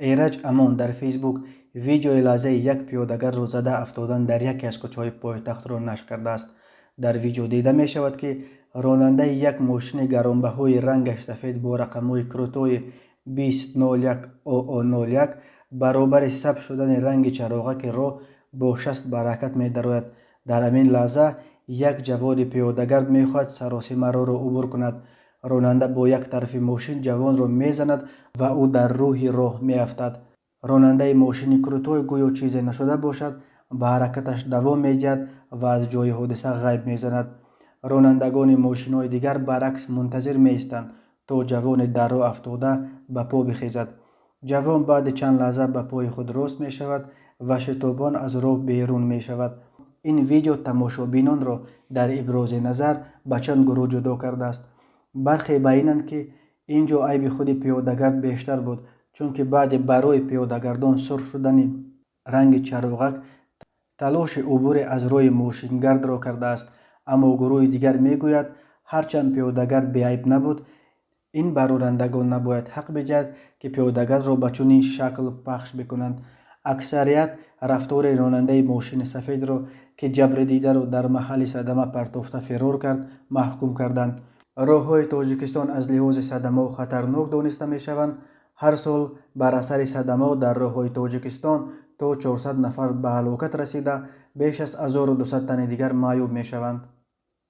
ایرج امان در فیسبوک ویدیوی لحظه یک پیادهگر رو زده افتادن در یکی از کوچه‌های پایتخت را نشر کرده است. در ویدیو دیده می شود که راننده یک ماشین گرانبهای رنگش سفید با رقم‌های کروتوی 2001 OO01 برابر ثبت شدن رنگ چراغک را با شست به حرکت می درآید. در همین لحظه یک جوان پیاده‌گرد می خواهد سراسیمه را عبور کند. راننده با یک طرف ماشین جوان را می زند و او در روی راه می افتد. راننده ماشین کروتوی گویا چیزی نشده باشد به حرکتش دوام می دهد و از جای حادثه غیب می زند. رانندگان ماشین های دیگر برعکس منتظر می ایستند تا جوان در راه افتاده به پا بخیزد. جوان بعد چند لحظه به پای خود راست می شود و شتابان از راه بیرون می شود. این ویدیو تماشابینان را در ابراز نظر به چند گروه جدا کرده است. برخی بیانند که اینجا عیب خود پیاده‌گرد بیشتر بود، چون که بعد برای پیاده‌گردان سرخ شدن رنگ چراغک تلاش عبور از روی ماشینگرد را کرده است. اما گروه دیگر میگوید هرچند پیاده‌گرد بی‌عیب نبود، این بر رانندگان نباید حق بدهد که پیاده‌گرد را به چنین شکل پخش بکنند. اکثریت رفتار راننده ماشین سفید را که جبر دیده را در محل صدمه پرتافته فرار کرد محکوم کردند. راه‌های تاجیکستان از لحاظ صدمه خطرناک دانسته می‌شوند. هر سال بر اثر صدمه در راه‌های تاجیکستان تا 400 نفر به هلاکت رسیده، بیش از 1200 تن دیگر معیوب می‌شوند.